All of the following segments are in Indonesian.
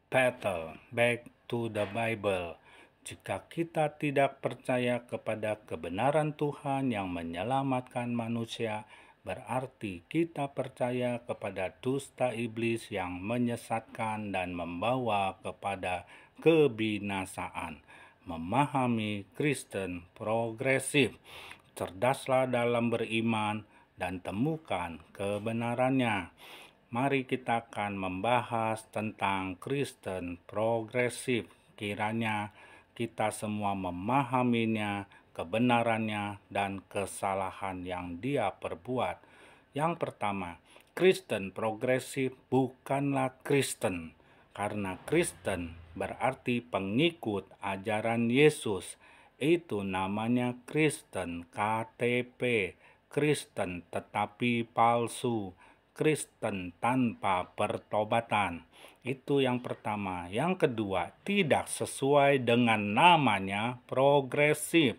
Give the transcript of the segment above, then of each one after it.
Battle Back to the Bible. Jika kita tidak percaya kepada kebenaran Tuhan yang menyelamatkan manusia, berarti kita percaya kepada dusta iblis yang menyesatkan dan membawa kepada kebinasaan. Memahami Kristen progresif. Cerdaslah dalam beriman dan temukan kebenarannya. Mari kita akan membahas tentang Kristen progresif. Kiranya kita semua memahaminya, kebenarannya, dan kesalahan yang dia perbuat. Yang pertama, Kristen progresif bukanlah Kristen. Karena Kristen berarti pengikut ajaran Yesus. Itu namanya Kristen, KTP, Kristen tetapi palsu, Kristen tanpa pertobatan. Itu yang pertama. Yang kedua, tidak sesuai dengan namanya progresif.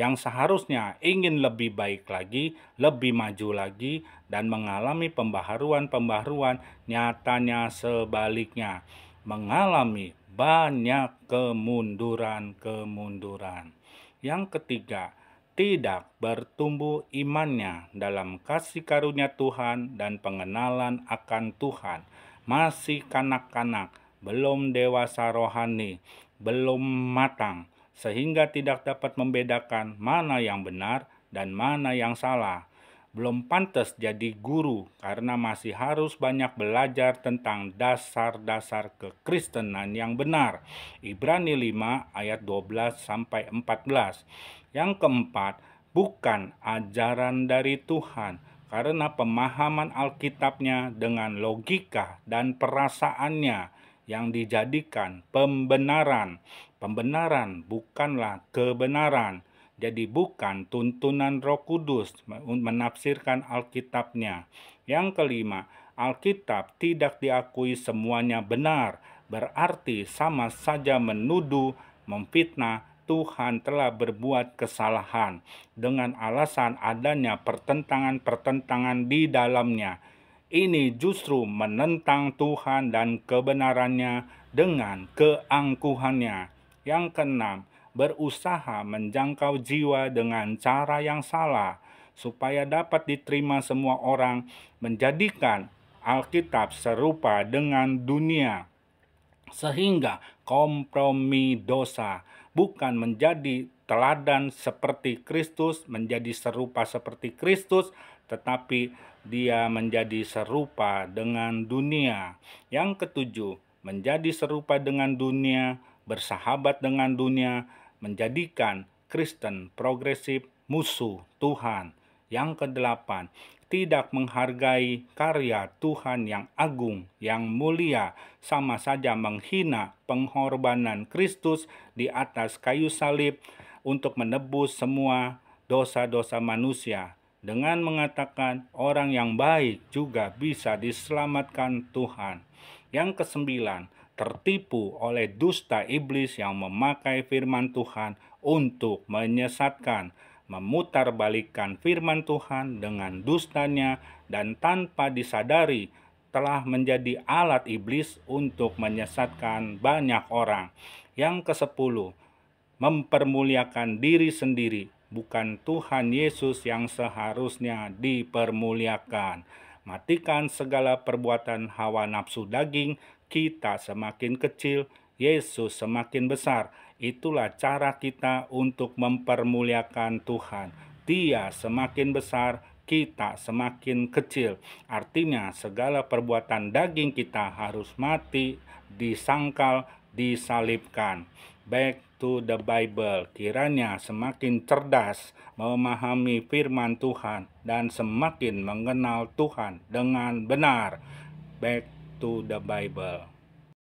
Yang seharusnya ingin lebih baik lagi, lebih maju lagi, dan mengalami pembaharuan-pembaharuan, nyatanya sebaliknya. Mengalami banyak kemunduran-kemunduran. Yang ketiga, tidak bertumbuh imannya dalam kasih karunia Tuhan dan pengenalan akan Tuhan. Masih kanak-kanak, belum dewasa rohani, belum matang, sehingga tidak dapat membedakan mana yang benar dan mana yang salah. Belum pantas jadi guru karena masih harus banyak belajar tentang dasar-dasar kekristenan yang benar. Ibrani 5 ayat 12-14. Yang keempat, bukan ajaran dari Tuhan karena pemahaman Alkitabnya dengan logika dan perasaannya yang dijadikan pembenaran. Pembenaran bukanlah kebenaran. Jadi bukan tuntunan Roh Kudus menafsirkan Alkitabnya. Yang kelima, Alkitab tidak diakui semuanya benar, berarti sama saja menuduh, memfitnah Tuhan telah berbuat kesalahan dengan alasan adanya pertentangan-pertentangan di dalamnya. Ini justru menentang Tuhan dan kebenarannya dengan keangkuhannya. Yang keenam, berusaha menjangkau jiwa dengan cara yang salah supaya dapat diterima semua orang, menjadikan Alkitab serupa dengan dunia sehingga kompromi dosa, bukan menjadi teladan seperti Kristus, menjadi serupa seperti Kristus, tetapi dia menjadi serupa dengan dunia. Yang ketujuh, menjadi serupa dengan dunia, bersahabat dengan dunia, menjadikan Kristen progresif musuh Tuhan. Yang kedelapan, tidak menghargai karya Tuhan yang agung, yang mulia, sama saja menghina pengorbanan Kristus di atas kayu salib untuk menebus semua dosa-dosa manusia. Dengan mengatakan orang yang baik juga bisa diselamatkan Tuhan. Yang kesembilan, tertipu oleh dusta iblis yang memakai firman Tuhan untuk menyesatkan, memutarbalikkan firman Tuhan dengan dustanya dan tanpa disadari telah menjadi alat iblis untuk menyesatkan banyak orang. Yang kesepuluh, mempermuliakan diri sendiri, bukan Tuhan Yesus yang seharusnya dipermuliakan. Matikan segala perbuatan hawa nafsu daging, kita semakin kecil, Yesus semakin besar. Itulah cara kita untuk mempermuliakan Tuhan. Dia semakin besar, kita semakin kecil. Artinya segala perbuatan daging kita harus mati, disangkal, disalibkan. Back to the Bible. Kiranya semakin cerdas memahami firman Tuhan dan semakin mengenal Tuhan dengan benar. Back to the Bible.